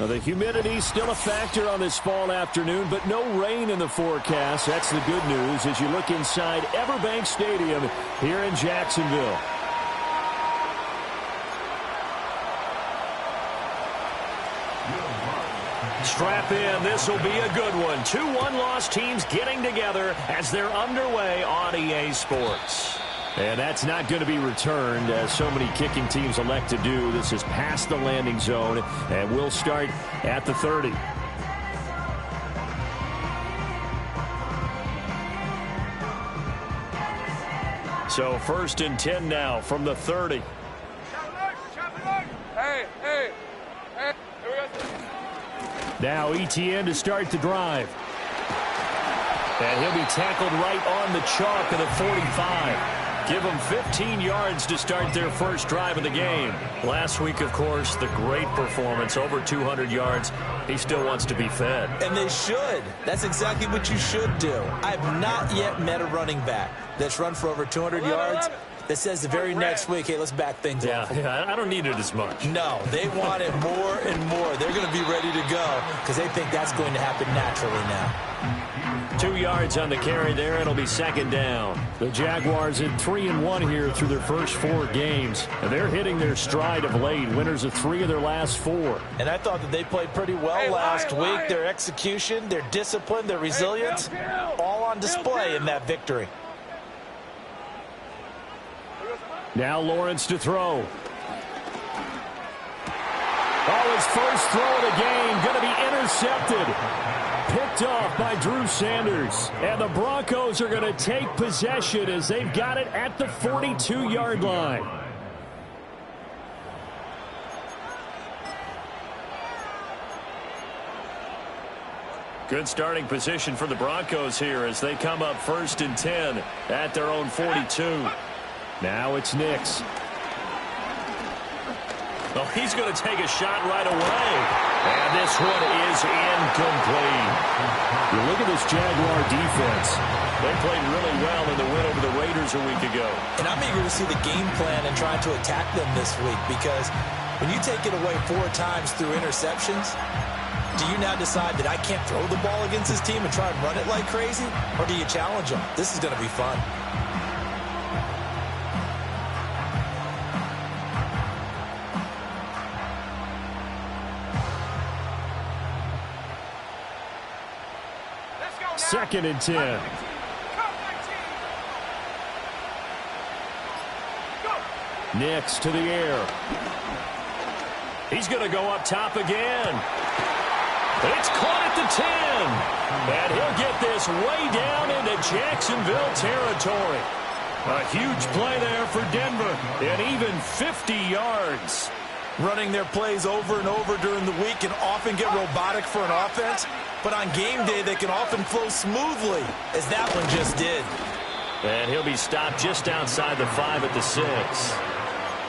Well, the humidity still a factor on this fall afternoon, but no rain in the forecast. That's the good news as you look inside Everbank Stadium here in Jacksonville. Strap in. This will be a good one. 2 one-loss teams getting together as they're underway on EA Sports. And that's not going to be returned, as so many kicking teams elect to do. This is past the landing zone, and we'll start at the 30. So 1st and 10 now from the 30. Now Etienne to start the drive. And he'll be tackled right on the chalk of the 45. Give them 15 yards to start their first drive of the game. Last week, of course, the great performance, over 200 yards. He still wants to be fed. And they should. That's exactly what you should do. I have not yet met a running back that's run for over 200 yards that says the very next week, hey, let's back things off. Yeah, I don't need it as much. No, they want it more and more. They're going to be ready to go because they think that's going to happen naturally now. 2 yards on the carry there. It'll be 2nd down. The Jaguars in 3-1 here through their first 4 games. And they're hitting their stride of late. Winners of 3 of their last 4. And I thought that they played pretty well last week. Their execution, their discipline, their resilience, all on display in that victory. Now Lawrence to throw. Oh, his first throw of the game going to be intercepted. Picked off by Drew Sanders. And the Broncos are going to take possession as they've got it at the 42-yard line. Good starting position for the Broncos here as they come up 1st and 10 at their own 42. Now it's Nix. Oh, he's going to take a shot right away. And this one is incomplete. You look at this Jaguar defense. They played really well in the win over the Raiders a week ago. And I'm eager to see the game plan and trying to attack them this week because when you take it away 4 times through interceptions, do you now decide that I can't throw the ball against this team and try and run it like crazy? Or do you challenge them? This is going to be fun. Second and 10. Nix to the air. He's going to go up top again. It's caught at the 10. And he'll get this way down into Jacksonville territory. A huge play there for Denver. And even 50 yards. Running their plays over and over during the week can often get robotic for an offense. But on game day, they can often flow smoothly, as that one just did. And he'll be stopped just outside the 5 at the 6.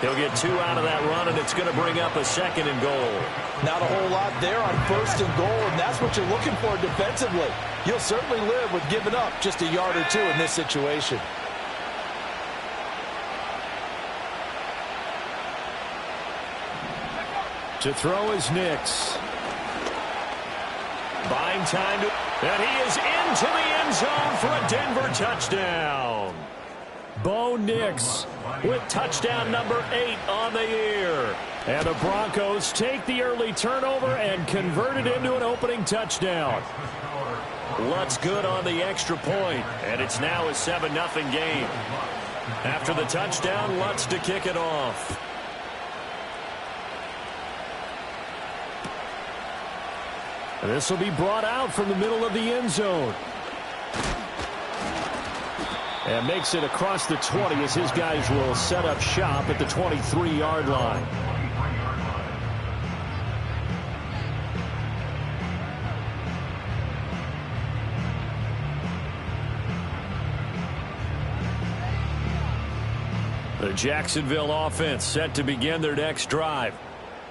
He'll get 2 out of that run, and it's going to bring up a 2nd and goal. Not a whole lot there on 1st and goal, and that's what you're looking for defensively. You'll certainly live with giving up just a yard or 2 in this situation. To throw is Nix. Buying time to, and he is into the end zone for a Denver touchdown. Bo Nix with touchdown number 8 on the year. And the Broncos take the early turnover and convert it into an opening touchdown. Lutz good on the extra point, and it's now a 7-0 game. After the touchdown, Lutz to kick it off. This will be brought out from the middle of the end zone. And makes it across the 20 as his guys will set up shop at the 23-yard line. The Jacksonville offense set to begin their next drive.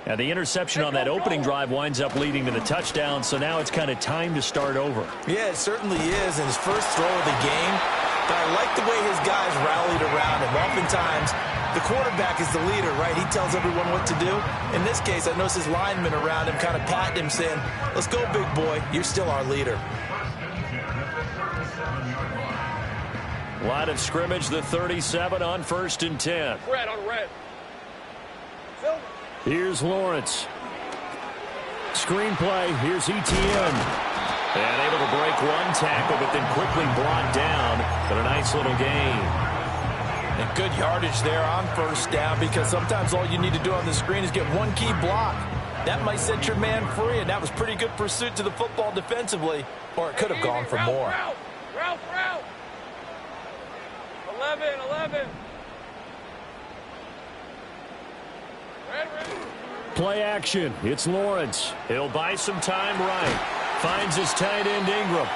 And the interception on that opening drive winds up leading to the touchdown, so now it's kind of time to start over. Yeah, it certainly is in his first throw of the game. But I like the way his guys rallied around him. Oftentimes, the quarterback is the leader, right? He tells everyone what to do. In this case, I noticed his linemen around him kind of patting him, saying, let's go, big boy. You're still our leader. Line of scrimmage, the 37 on 1st and 10. Red on red. Here's Lawrence. Screen play. Here's Etienne. And able to break one tackle, but then quickly brought down. But a nice little gain. And good yardage there on 1st down, because sometimes all you need to do on the screen is get one key block. That might set your man free, and that was pretty good pursuit to the football defensively, or it could have gone for more. Route. 11. Red. Play action. It's Lawrence. He'll buy some time right. Finds his tight end Ingram.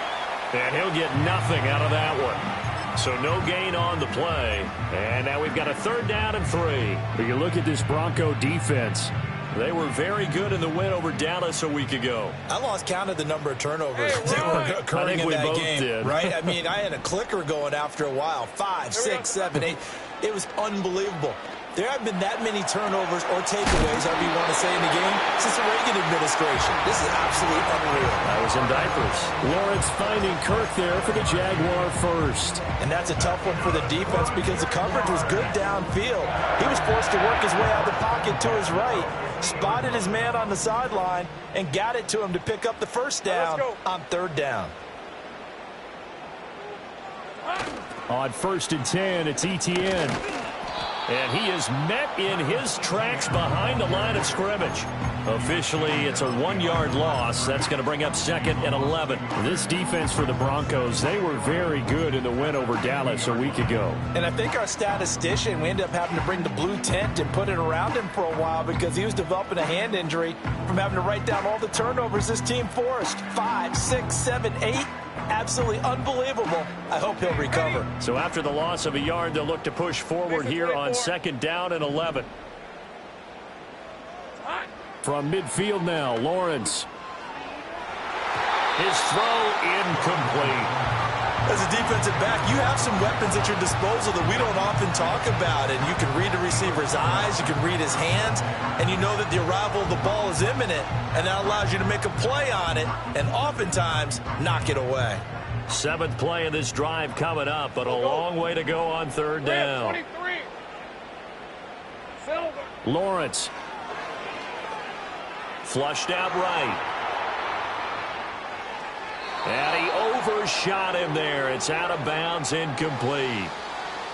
And he'll get nothing out of that one. So no gain on the play. And now we've got a 3rd down and 3. But you look at this Bronco defense. They were very good in the win over Dallas a week ago. I lost count of the number of turnovers that were occurring in that game, right? I mean, I had a clicker going after a while. 5, 6, 7, 8. It was unbelievable. There haven't been that many turnovers or takeaways, however you want to say, in the game since the Reagan administration. This is absolutely unreal. I was in diapers. Lawrence finding Kirk there for the Jaguar first. And that's a tough one for the defense because the coverage was good downfield. He was forced to work his way out of the pocket to his right, spotted his man on the sideline, and got it to him to pick up the 1st down on 3rd down. On 1st and 10, it's Etienne. And he is met in his tracks behind the line of scrimmage. Officially, it's a 1-yard loss. That's going to bring up 2nd and 11. This defense for the Broncos, they were very good in the win over Dallas a week ago. And I think our statistician, we ended up having to bring the blue tent and put it around him for a while because he was developing a hand injury from having to write down all the turnovers this team forced. 5, 6, 7, 8. Absolutely unbelievable. I hope he'll recover. So after the loss of a yard, they'll look to push forward here on 2nd down and 11. From midfield now, Lawrence. His throw incomplete. As a defensive back, you have some weapons at your disposal that we don't often talk about. And you can read the receiver's eyes, you can read his hands, and you know that the arrival of the ball is imminent. And that allows you to make a play on it and oftentimes knock it away. 7th play of this drive coming up, but a long way to go on 3rd down. Lawrence. Flushed out right. And he overshot him there. It's out of bounds, incomplete.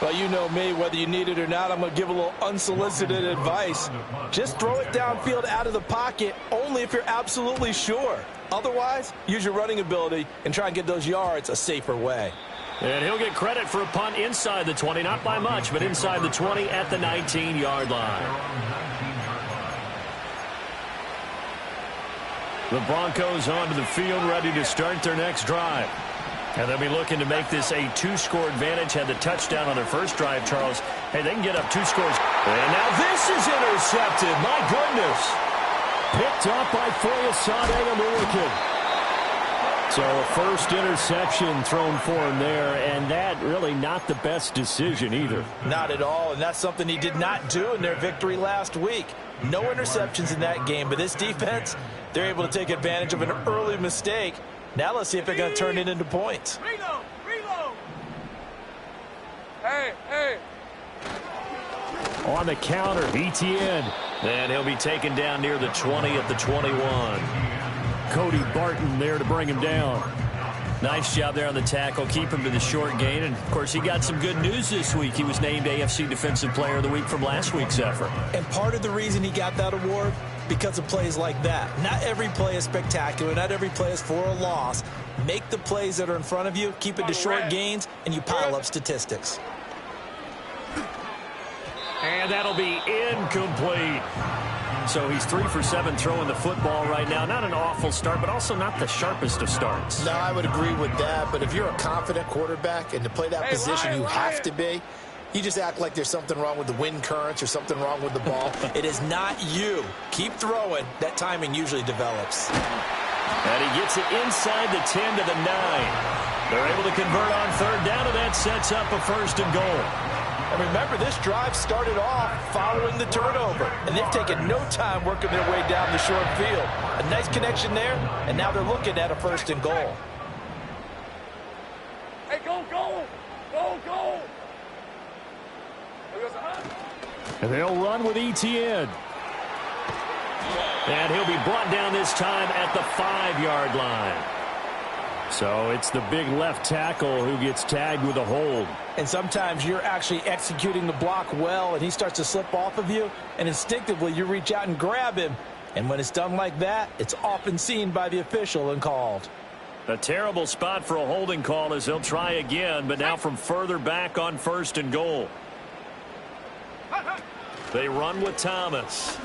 Well, you know me, whether you need it or not, I'm going to give a little unsolicited advice. Just throw it downfield out of the pocket only if you're absolutely sure. Otherwise, use your running ability and try and get those yards a safer way. And he'll get credit for a punt inside the 20, not by much, but inside the 20 at the 19-yard line. The Broncos onto the field, ready to start their next drive. And they'll be looking to make this a 2-score advantage. Had the touchdown on their first drive, Charles. Hey, they can get up 2 scores. And now this is intercepted. My goodness. Picked up by Foyesade American. So a first interception thrown for him there, and that really not the best decision either. Not at all, and that's something he did not do in their victory last week. No interceptions in that game, but this defense, they're able to take advantage of an early mistake. Now let's see if they're going to turn it into points. Reload. Hey. On the counter, Etienne. And he'll be taken down near the 20 at the 21. Cody Barton there to bring him down. Nice job there on the tackle. Keep him to the short gain. And, of course, he got some good news this week. He was named AFC Defensive Player of the Week from last week's effort. And part of the reason he got that award, because of plays like that. Not every play is spectacular. Not every play is for a loss. Make the plays that are in front of you, keep it to short gains, and you pile up statistics. And that'll be incomplete. So he's 3 for 7 throwing the football right now. Not an awful start, but also not the sharpest of starts. No, I would agree with that. But if you're a confident quarterback and to play that position, you have to be. You just act like there's something wrong with the wind currents or something wrong with the ball. It is not you. Keep throwing. That timing usually develops. And he gets it inside the 10 to the 9. They're able to convert on 3rd down, and that sets up a 1st and goal. And remember, this drive started off following the turnover, and they've taken no time working their way down the short field. A nice connection there, and now they're looking at a 1st and goal. Hey, go, go! Go, go! And they'll run with ETN. And he'll be brought down this time at the 5-yard line. So it's the big left tackle who gets tagged with a hold. And sometimes you're actually executing the block well, and he starts to slip off of you, and instinctively you reach out and grab him. And when it's done like that, it's often seen by the official and called. A terrible spot for a holding call as they'll try again, but now from further back on 1st and goal. They run with Thomas.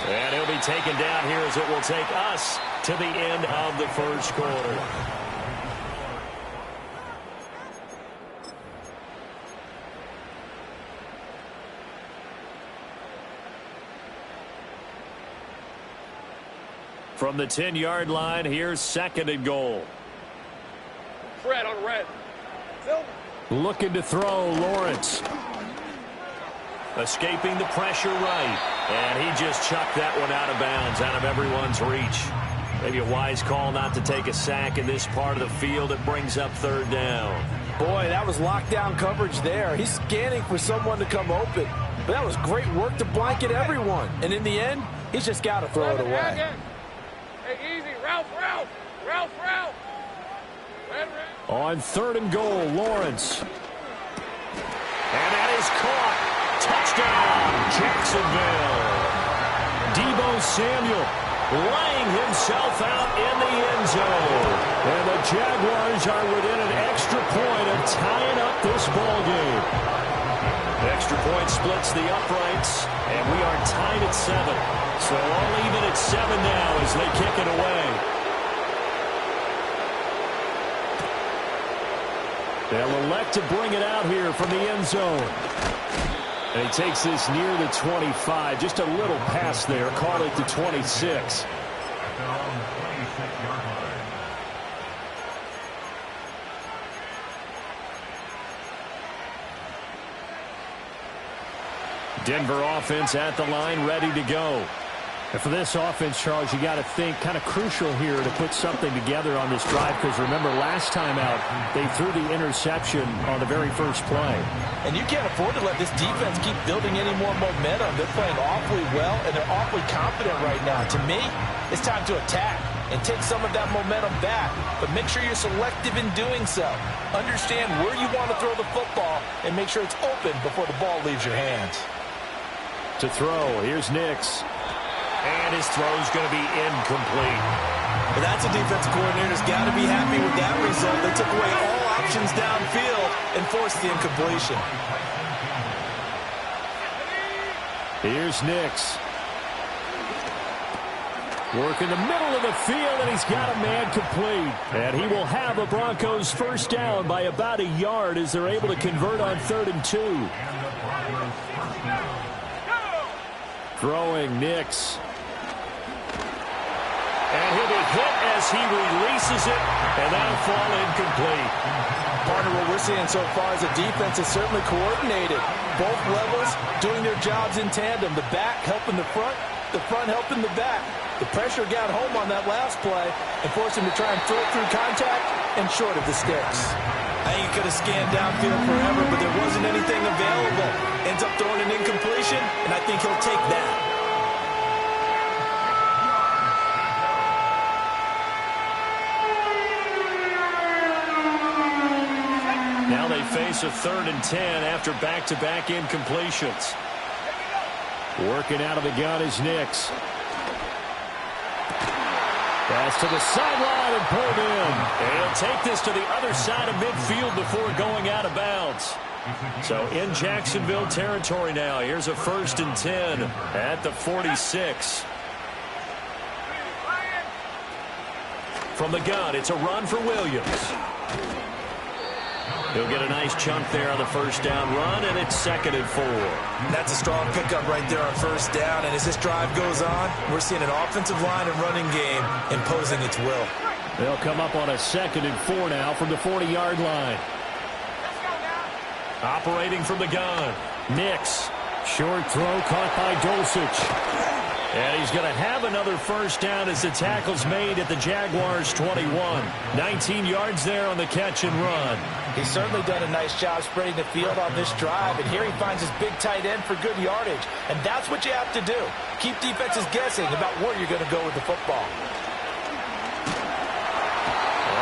And he'll be taken down here as it will take us to the end of the 1st quarter. From the 10-yard line, here's 2nd and goal. Red on red. Silver. Looking to throw, Lawrence. Escaping the pressure right. And he just chucked that one out of bounds, out of everyone's reach. Maybe a wise call not to take a sack in this part of the field. It brings up 3rd down. Boy, that was lockdown coverage there. He's scanning for someone to come open. But that was great work to blanket everyone. And in the end, he's just got to throw it away. Hey, easy. Ralph, Ralph. Ralph, Ralph. Red, red. On 3rd and goal, Lawrence. And that is caught. Touchdown, Jacksonville. Deebo Samuel laying himself out in the end zone. And the Jaguars are within an extra point of tying up this ball game. Extra point splits the uprights, and we are tied at 7. So all even at 7 now as they kick it away. They'll elect to bring it out here from the end zone. And he takes this near the 25. Just a little pass there. Call it the 26. Denver offense at the line, ready to go. And for this offense, Charles, you got to think kind of crucial here to put something together on this drive, because remember last time out they threw the interception on the very first play. And you can't afford to let this defense keep building any more momentum. They're playing awfully well, and they're awfully confident right now. To me, it's time to attack and take some of that momentum back, but make sure you're selective in doing so. Understand where you want to throw the football and make sure it's open before the ball leaves your hands. To throw, here's Nix. And his throw's going to be incomplete. But that's a defensive coordinator's got to be happy with that result. They took away all options downfield and forced the incompletion. Here's Nix. Work in the middle of the field, and he's got a man complete. And he will have the Broncos 1st down by about a yard as they're able to convert on 3rd and 2. Throwing Nix. And he'll be hit as he releases it, and that'll fall incomplete. Partner, what we're seeing so far is a defense is certainly coordinated. Both levels doing their jobs in tandem. The back helping the front helping the back. The pressure got home on that last play and forced him to try and throw it through contact and short of the sticks. I think he could have scanned downfield forever, but there wasn't anything available. Ends up throwing an incompletion, and I think he'll take that. Now they face a 3rd and 10 after back-to-back incompletions. Working out of the gun is Nix. Pass to the sideline and pulled in. And he'll take this to the other side of midfield before going out of bounds. So in Jacksonville territory now. Here's a 1st and 10 at the 46. From the gun, it's a run for Williams. He'll get a nice chunk there on the 1st down run, and it's 2nd and 4. That's a strong pickup right there on 1st down, and as this drive goes on, we're seeing an offensive line and running game imposing its will. They'll come up on a 2nd and 4 now from the 40-yard line. Operating from the gun. Nix. Short throw caught by Dulcich. And he's going to have another first down as the tackle's made at the Jaguars' 21. 19 yards there on the catch and run. He's certainly done a nice job spreading the field on this drive, and here he finds his big tight end for good yardage. And that's what you have to do. Keep defenses guessing about where you're going to go with the football.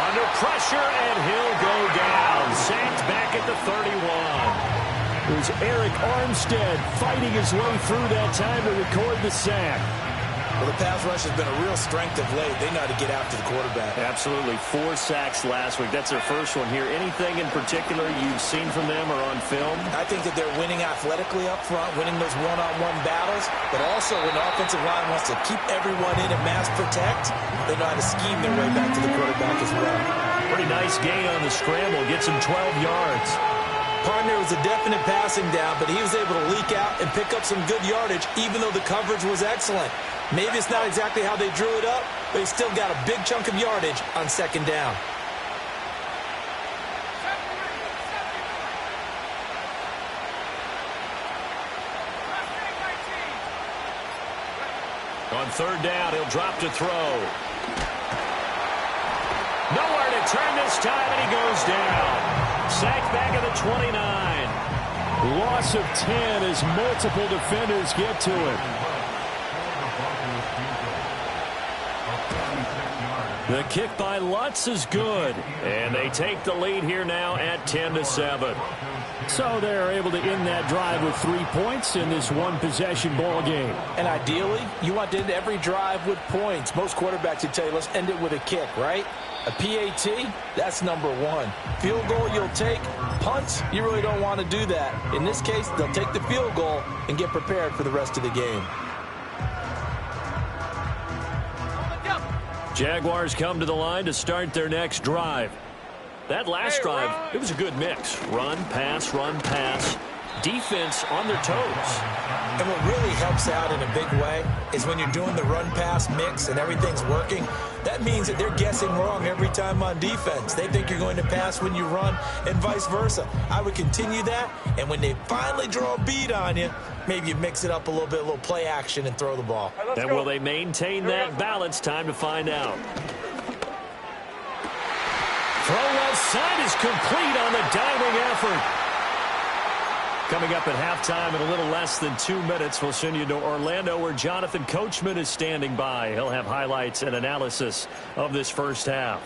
Under pressure, and he'll go down. Sacked back at the 31. It was Eric Armstead fighting his way through that time to record the sack. Well, the pass rush has been a real strength of late. They know how to get after the quarterback. Absolutely. 4 sacks last week. That's their first one here. Anything in particular you've seen from them or on film? I think that they're winning athletically up front, winning those one-on-one battles, but also when the offensive line wants to keep everyone in and mass protect, they know how to scheme their way back to the quarterback as well. Pretty nice gain on the scramble. Gets him 12 yards. Partner was a definite passing down, but he was able to leak out and pick up some good yardage, even though the coverage was excellent. Maybe it's not exactly how they drew it up, but he still got a big chunk of yardage on second down. On third down, he'll drop to throw. Nowhere to turn this time, and he goes down. Sacked back at the 29. Loss of 10 as multiple defenders get to him. The kick by Lutz is good. And they take the lead here now at 10-7. So they're able to end that drive with 3 points in this one-possession ball game. And ideally, you want to end every drive with points. Most quarterbacks would tell you, let's end it with a kick, right? A PAT, that's number 1. Field goal you'll take. Punts, you really don't want to do that. In this case, they'll take the field goal and get prepared for the rest of the game. Jaguars come to the line to start their next drive. That last drive, it was a good mix. Run, pass. Defense on their toes. And what really helps out in a big way is when you're doing the run-pass mix and everything's working, that means that they're guessing wrong every time on defense. They think you're going to pass when you run and vice versa. I would continue that, and when they finally draw a beat on you, maybe you mix it up a little play action and throw the ball. And will they maintain that balance? Time to find out. Throw left side is complete on the diving effort. Coming up at halftime in a little less than 2 minutes, we'll send you to Orlando where Jonathan Coachman is standing by. He'll have highlights and analysis of this first half.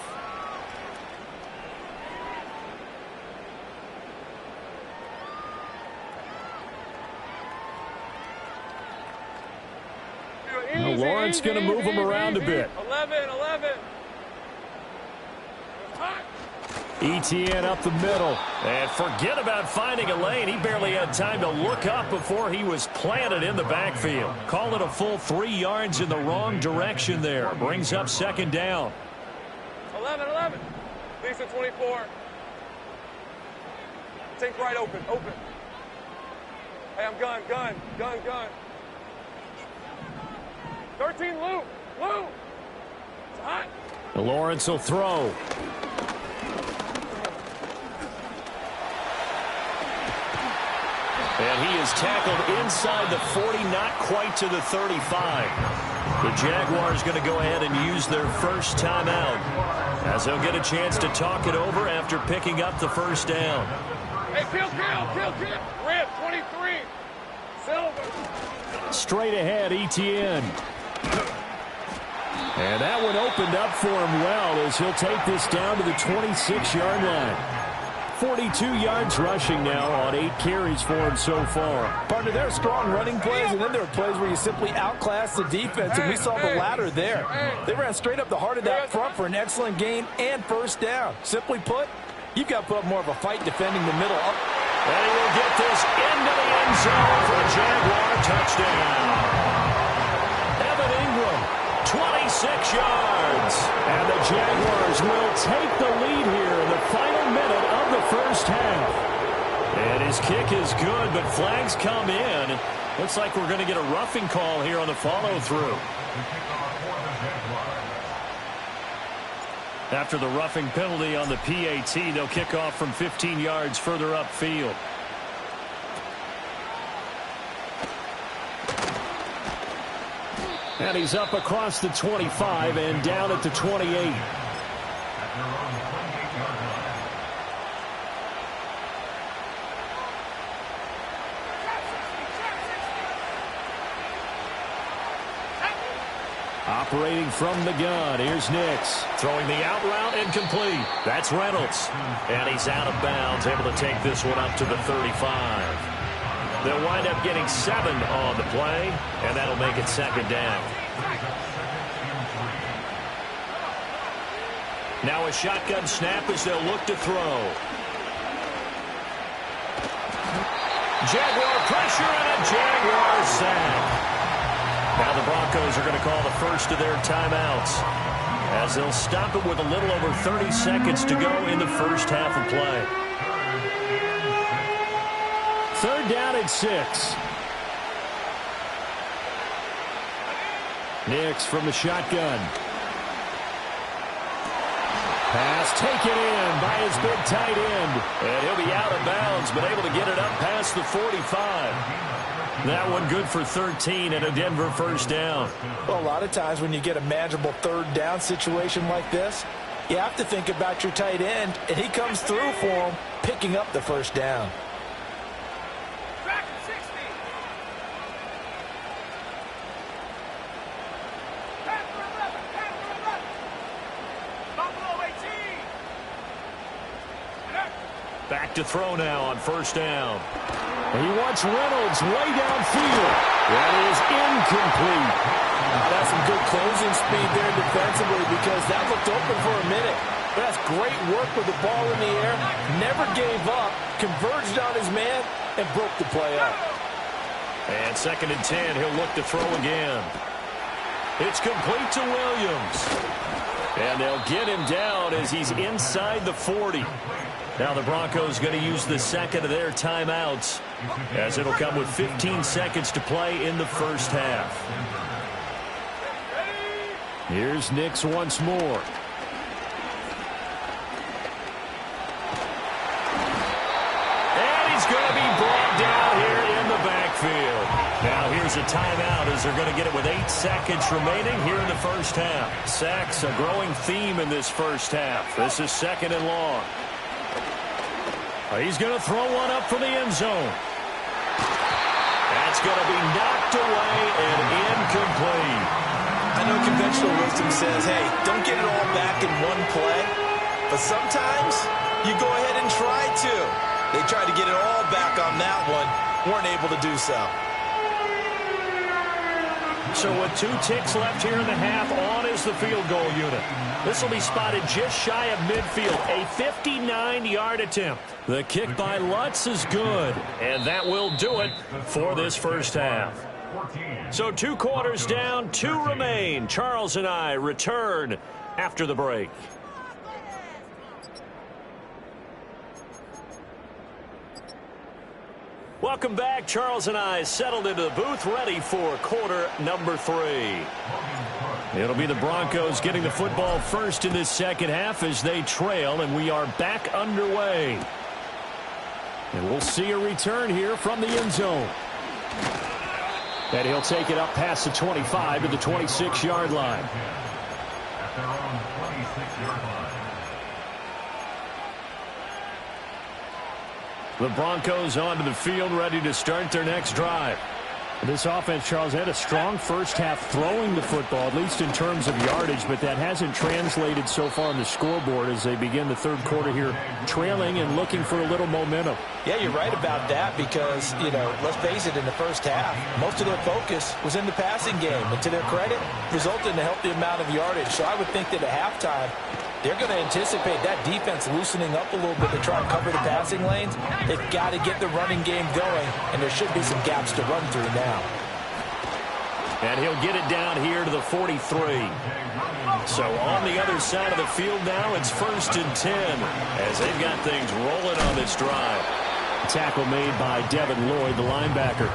Lawrence going to move him around a bit. 11. Etienne up the middle. And forget about finding a lane. He barely had time to look up before he was planted in the backfield. Call it a full 3 yards in the wrong direction there. Brings up second down. 11. Lisa 24. Take right open. Hey, I'm gun. 13, Lou. It's hot. Lawrence will throw. And he is tackled inside the 40, not quite to the 35. The Jaguars going to go ahead and use their first timeout as they'll get a chance to talk it over after picking up the first down. Hey, kill. Rip, 23. Silver. Straight ahead, Etienne. And that one opened up for him well as he'll take this down to the 26-yard line. 42 yards rushing now on 8 carries for him so far. Partner, there are strong running plays, and then there are plays where you simply outclass the defense, and we saw the latter there. They ran straight up the heart of that front for an excellent gain and first down. Simply put, you've got to put up more of a fight defending the middle. And he will get this into the end zone for a Jaguar touchdown. Evan Ingram, 26 yards. And the Jaguars will take the lead here in the final minute of the first half. And his kick is good, but flags come in. Looks like we're going to get a roughing call here on the follow-through. After the roughing penalty on the PAT, they'll kick off from 15 yards further upfield. And he's up across the 25 and down at the 28. Operating from the gun, here's Nix. Throwing the out route and complete. That's Reynolds. And he's out of bounds, able to take this one up to the 35. They'll wind up getting 7 on the play, and that'll make it second down. Now a shotgun snap as they'll look to throw. Jaguar pressure and a Jaguar sack. Now the Broncos are going to call the first of their timeouts as they'll stop it with a little over 30 seconds to go in the first half of play. Third down and 6. Nix from the shotgun. Pass taken in by his big tight end. And he'll be out of bounds, but able to get it up past the 45. That one good for 13 and a Denver first down. Well, a lot of times when you get a manageable third down situation like this, you have to think about your tight end, and he comes through for him, picking up the first down. Back to throw now on first down. He wants Reynolds way downfield. That is incomplete. That's some good closing speed there defensively because that looked open for a minute. But that's great work with the ball in the air. Never gave up, converged on his man, and broke the play up. And second and 10, he'll look to throw again. It's complete to Williams. And they'll get him down as he's inside the 40. Now the Broncos going to use the second of their timeouts as it'll come with 15 seconds to play in the first half. Here's Nix once more. And he's going to be brought down here in the backfield. Now here's a timeout as they're going to get it with 8 seconds remaining here in the first half. Sacks, a growing theme in this first half. This is second and long. He's going to throw one up for the end zone. That's going to be knocked away and incomplete. I know conventional wisdom says, hey, don't get it all back in one play. But sometimes you go ahead and try to. They tried to get it all back on that one. Weren't able to do so. So with 2 ticks left here in the half, on is the field goal unit. This will be spotted just shy of midfield, a 59-yard attempt. The kick by Lutz is good, and that will do it for this first half. So 2 quarters down, 2 remain. Charles and I return after the break. Welcome back. Charles and I settled into the booth, ready for quarter number 3. It'll be the Broncos getting the football first in this second half as they trail, and we are back underway. And we'll see a return here from the end zone. And he'll take it up past the 25 to the 26-yard line. At their own 26-yard line. The Broncos onto the field, ready to start their next drive. This offense, Charles, had a strong first half throwing the football, at least in terms of yardage, but that hasn't translated so far on the scoreboard as they begin the third quarter here, trailing and looking for a little momentum. Yeah, you're right about that because, you know, let's face it, in the first half, most of their focus was in the passing game. And to their credit, resulted in a healthy amount of yardage. So I would think that at halftime, they're going to anticipate that defense loosening up a little bit to try and cover the passing lanes. They've got to get the running game going, and there should be some gaps to run through now. And he'll get it down here to the 43. So on the other side of the field now, it's first and 10 as they've got things rolling on this drive. Tackle made by Devin Lloyd, the linebacker.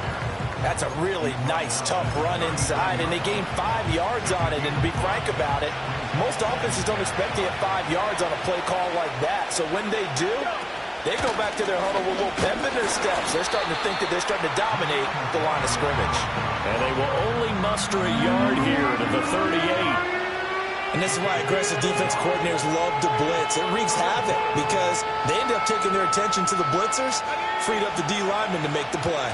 That's a really nice, tough run inside, and they gained 5 yards on it. And to be frank about it, most offenses don't expect to get 5 yards on a play call like that. So when they do, They go back to their huddle with a little pep in their steps. They're starting to think that they're starting to dominate the line of scrimmage. And they will only muster a yard here to the 38. And this is why aggressive defense coordinators love to blitz. It wreaks havoc because they end up taking their attention to the blitzers, freed up the D lineman to make the play.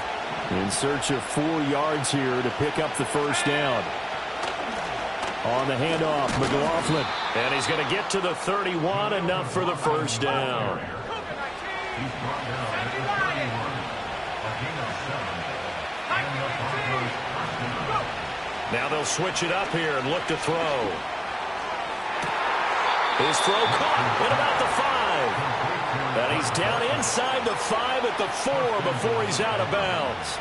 In search of 4 yards here to pick up the first down. On the handoff, McLaughlin. And he's going to get to the 31, enough for the first down. Now they'll switch it up here and look to throw. His throw caught at about the 5. And he's down inside the 5 at the 4 before he's out of bounds.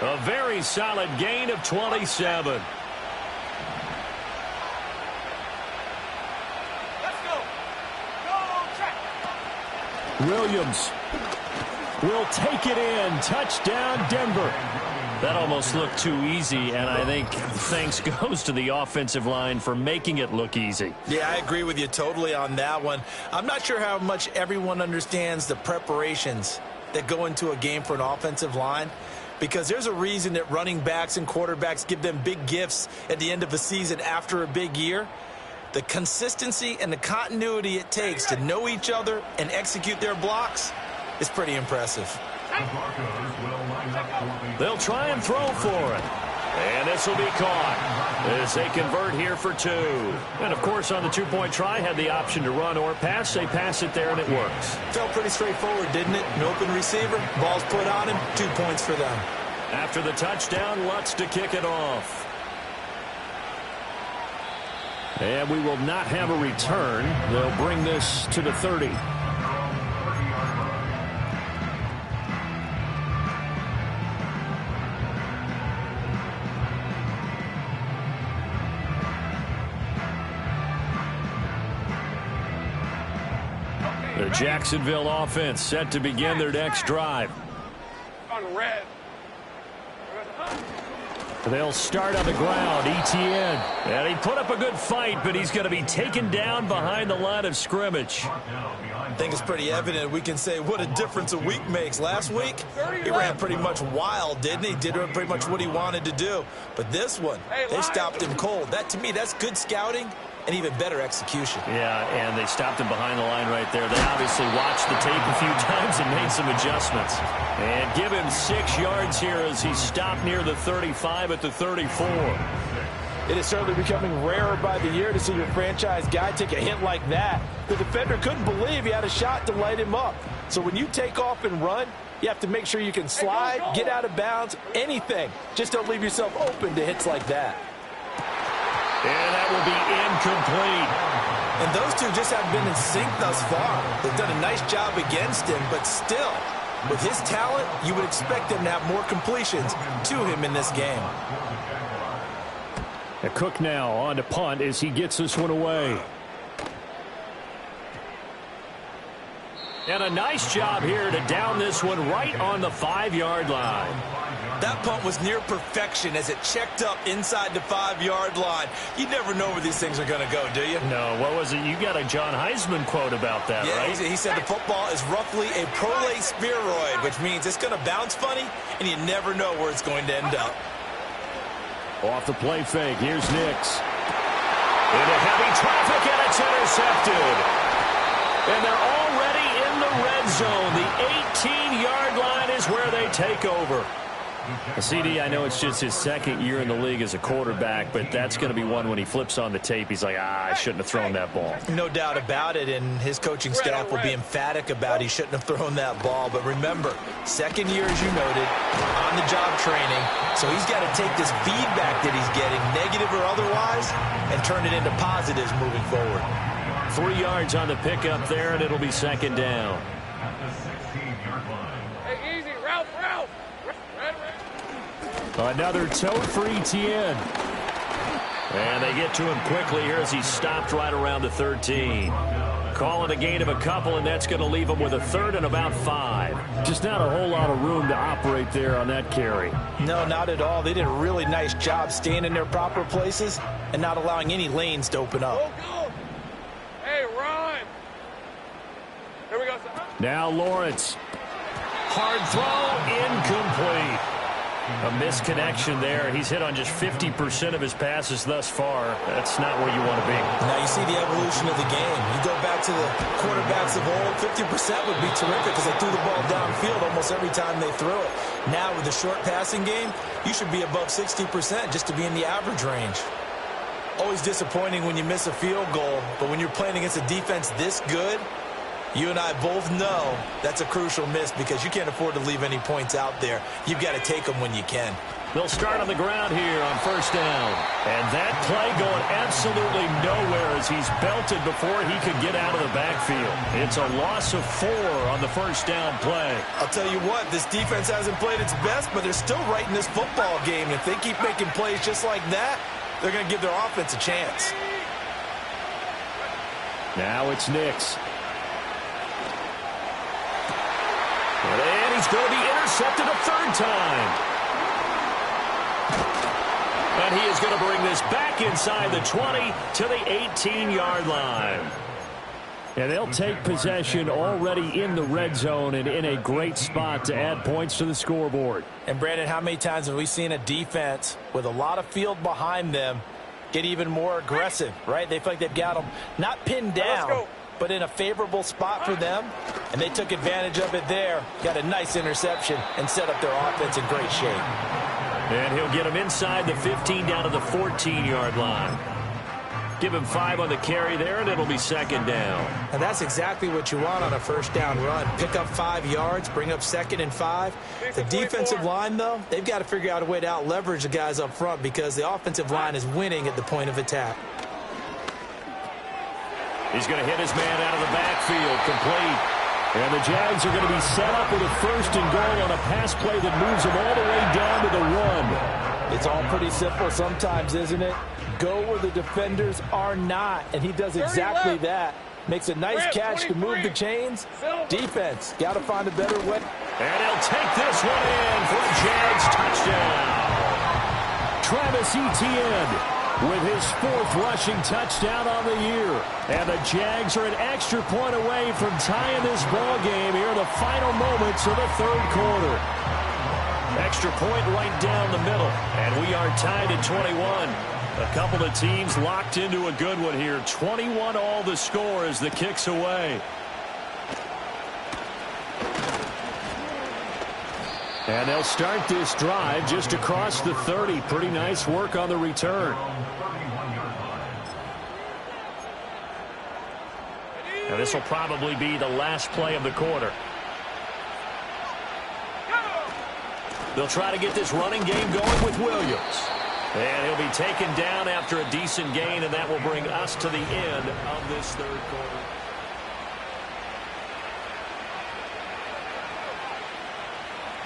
A very solid gain of 27. Williams will take it in. Touchdown, Denver. That almost looked too easy, and I think thanks goes to the offensive line for making it look easy. Yeah, I agree with you totally on that one. I'm not sure how much everyone understands the preparations that go into a game for an offensive line, because there's a reason that running backs and quarterbacks give them big gifts at the end of a season after a big year. The consistency and the continuity it takes to know each other and execute their blocks is pretty impressive. They'll try and throw for it. And this will be caught as they convert here for 2. And, of course, on the 2-point try, had the option to run or pass. They pass it there, and it works. Felt pretty straightforward, didn't it? An open receiver, ball's put on him, 2 points for them. After the touchdown, Lutz to kick it off. And we will not have a return. They'll bring this to the 30. The Jacksonville offense set to begin their next drive. On red. They'll start on the ground. Etienne. And he put up a good fight, but he's going to be taken down behind the line of scrimmage. I think it's pretty evident we can say what a difference a week makes. Last week, he ran pretty much wild, didn't he? Did pretty much what he wanted to do. But this one, they stopped him cold. That, to me, that's good scouting and even better execution. Yeah, and they stopped him behind the line right there. They obviously watched the tape a few times and made some adjustments. And give him 6 yards here as he stopped near the 35 at the 34. It is certainly becoming rarer by the year to see your franchise guy take a hit like that. The defender couldn't believe he had a shot to light him up. So when you take off and run, you have to make sure you can slide, get out of bounds, anything. Just don't leave yourself open to hits like that. And that will be incomplete. And those two just haven't been in sync thus far. They've done a nice job against him, but still, with his talent, you would expect them to have more completions to him in this game. Cook now on to punt as he gets this one away. And a nice job here to down this one right on the 5-yard line. That punt was near perfection as it checked up inside the 5-yard line. You never know where these things are going to go, do you? No, what was it? You got a John Heisman quote about that, yeah, right? He said the football is roughly a prolate spheroid, which means it's going to bounce funny, and you never know where it's going to end up. Off the play fake, here's Nix. Into heavy traffic, and it's intercepted. And they're already in the red zone. The 18-yard line is where they take over. CD, I know it's just his second year in the league as a quarterback, but that's going to be one when he flips on the tape. He's like, I shouldn't have thrown that ball. No doubt about it, and his coaching staff will be emphatic about he shouldn't have thrown that ball. But remember, second year, as you noted, on-the-job training, so he's got to take this feedback that he's getting, negative or otherwise, and turn it into positives moving forward. 3 yards on the pickup there, and it'll be second down. Hey, easy, Ralph. Another tote for Etienne. And they get to him quickly here as he stopped right around the 13. Calling a gain of a couple, and that's going to leave him with a third and about 5. Just not a whole lot of room to operate there on that carry. No, not at all. They did a really nice job staying in their proper places and not allowing any lanes to open up. Go. Hey, run. Here we go, son. Now Lawrence. Hard throw, incomplete. A misconnection there. He's hit on just 50% of his passes thus far. That's not where you want to be. Now you see the evolution of the game. You go back to the quarterbacks of old, 50% would be terrific because they threw the ball downfield almost every time they threw it. Now with the short passing game, you should be above 60% just to be in the average range. Always disappointing when you miss a field goal, but when you're playing against a defense this good, you and I both know that's a crucial miss because you can't afford to leave any points out there. You've got to take them when you can. They'll start on the ground here on first down. And that play going absolutely nowhere as he's belted before he could get out of the backfield. It's a loss of 4 on the first down play. I'll tell you what, this defense hasn't played its best, but they're still right in this football game. If they keep making plays just like that, they're going to give their offense a chance. Now it's Nix. And he's going to be intercepted a third time. And he is going to bring this back inside the 20 to the 18-yard line. And they'll take possession already in the red zone and in a great spot to add points to the scoreboard. And, Brandon, how many times have we seen a defense with a lot of field behind them get even more aggressive, right? They feel like they've got them not pinned down, but in a favorable spot for them, and they took advantage of it there. Got a nice interception and set up their offense in great shape. And he'll get him inside the 15 down to the 14-yard line. Give him 5 on the carry there, and it'll be second down. And that's exactly what you want on a first down run. Pick up 5 yards, bring up 2nd and 5. The defensive line, though, they've got to figure out a way to out-leverage the guys up front because the offensive line is winning at the point of attack. He's going to hit his man out of the backfield, complete. And the Jags are going to be set up with a first and goal on a pass play that moves them all the way down to the 1. It's all pretty simple sometimes, isn't it? Go where the defenders are not, and he does exactly that. Makes a nice catch to move the chains. Defense, got to find a better way. And he'll take this one in for a Jags touchdown. Travis Etienne with his 4th rushing touchdown on the year. And the Jags are an extra point away from tying this ball game here in the final moments of the 3rd quarter. Extra point right down the middle. And we are tied at 21. A couple of teams locked into a good one here. 21 all the score as the kick's away. And they'll start this drive just across the 30. Pretty nice work on the return. Now this will probably be the last play of the quarter. They'll try to get this running game going with Williams. And he'll be taken down after a decent gain, and that will bring us to the end of this 3rd quarter.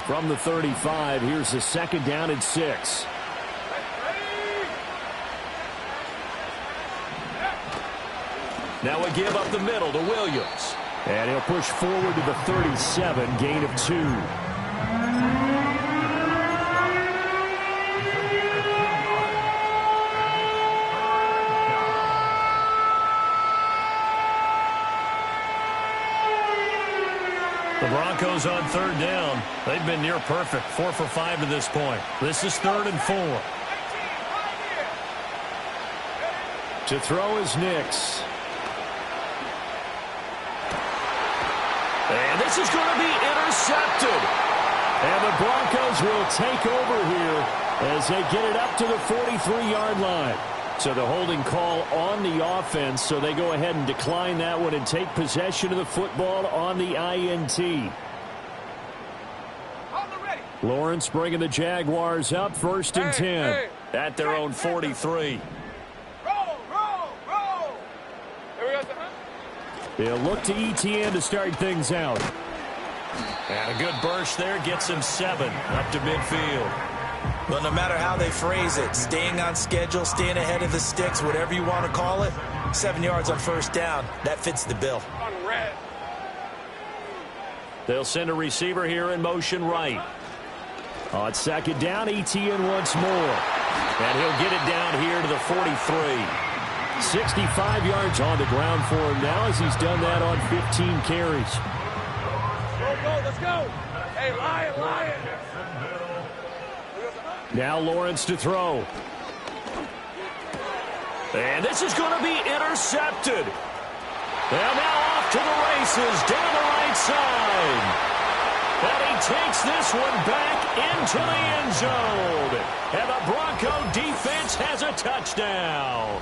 From the 35, here's the 2nd down and 6. Now we give up the middle to Williams. And he'll push forward to the 37, gain of 2. The Broncos on 3rd down. They've been near perfect, 4 for 5 to this point. This is 3rd and 4. To throw is Nix. And this is going to be intercepted. And the Broncos will take over here as they get it up to the 43-yard line. So the holding call on the offense, so they go ahead and decline that one and take possession of the football on the INT. Lawrence bringing the Jaguars up, 1st and 10 at their own 43. They'll look to Etienne to start things out. And a good burst there gets him 7 up to midfield. Well, no matter how they phrase it, staying on schedule, staying ahead of the sticks, whatever you want to call it, 7 yards on first down, that fits the bill. They'll send a receiver here in motion right. On 2nd down, Etienne once more. And he'll get it down here to the 43. 65 yards on the ground for him now as he's done that on 15 carries. let's go. Hey, Lion. Now Lawrence to throw. And this is going to be intercepted. And now off to the races down the right side. And he takes this one back into the end zone. And the Bronco defense has a touchdown.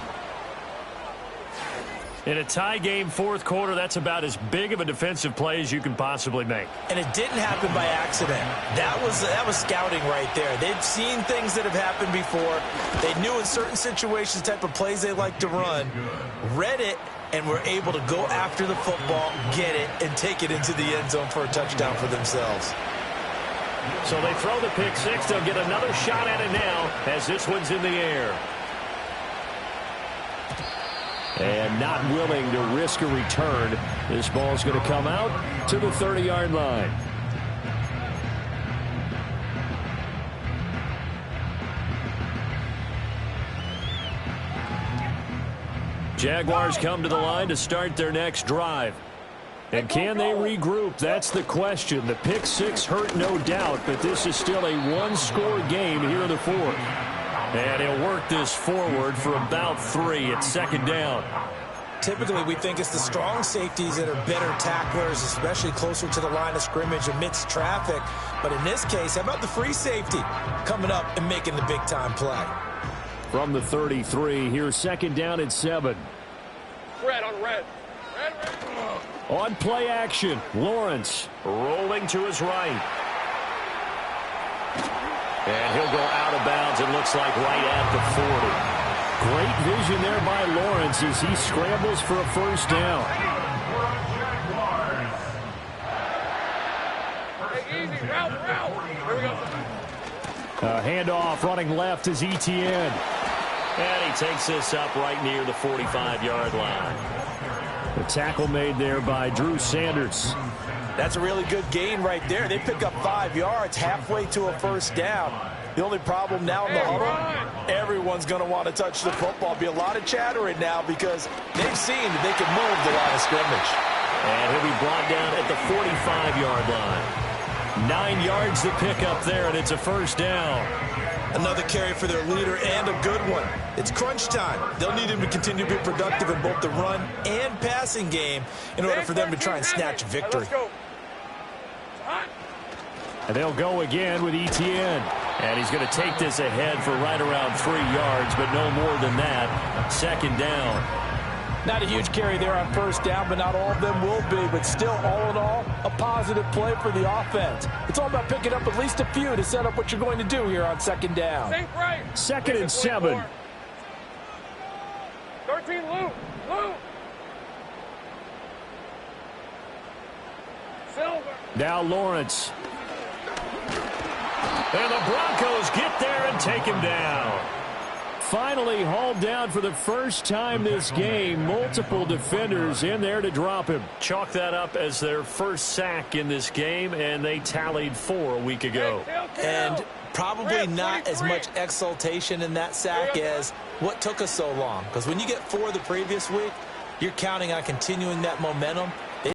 In a tie game fourth quarter, that's about as big of a defensive play as you can possibly make. And it didn't happen by accident. That was scouting right there. They've seen things that have happened before. They knew in certain situations the type of plays they like to run, read it, and were able to go after the football, get it, and take it into the end zone for a touchdown for themselves. So they throw the pick six. They'll get another shot at it now as this one's in the air. And not willing to risk a return. This ball's going to come out to the 30-yard line. Jaguars come to the line to start their next drive. And can they regroup? That's the question. The pick six hurt, no doubt, but this is still a one-score game here in the fourth. And he'll work this forward for about 3. It's second down. Typically, we think it's the strong safeties that are better tacklers, especially closer to the line of scrimmage amidst traffic. But in this case, how about the free safety coming up and making the big-time play? From the 33, here's second down at 7. Red on red. Red. On play action, Lawrence rolling to his right. And he'll go out of bounds, it looks like right at the 40. Great vision there by Lawrence as he scrambles for a first down. Hey, easy, route. Here we go. A handoff running left is Etienne. And he takes this up right near the 45-yard line. The tackle made there by Drew Sanders. That's a really good gain right there. They pick up 5 yards halfway to a first down. The only problem now in the huddle, everyone's going to want to touch the football. Be a lot of chattering now because they've seen that they can move the line of scrimmage. And he'll be brought down at the 45-yard line. 9 yards to pick up there, and it's a first down. Another carry for their leader and a good one. It's crunch time. They'll need him to continue to be productive in both the run and passing game in order for them to try and snatch a victory. And they'll go again with Etienne. And he's going to take this ahead for right around 3 yards, but no more than that. Second down. Not a huge carry there on first down, but not all of them will be. But still, all in all, a positive play for the offense. It's all about picking up at least a few to set up what you're going to do here on second down. Second and 7. 13, Lou. Silver. Now Lawrence. And the Broncos get there and take him down. Finally hauled down for the first time this game. Multiple defenders in there to drop him. Chalk that up as their first sack in this game, and they tallied 4 a week ago. And probably not as much exultation in that sack as what took us so long. Because when you get 4 the previous week, you're counting on continuing that momentum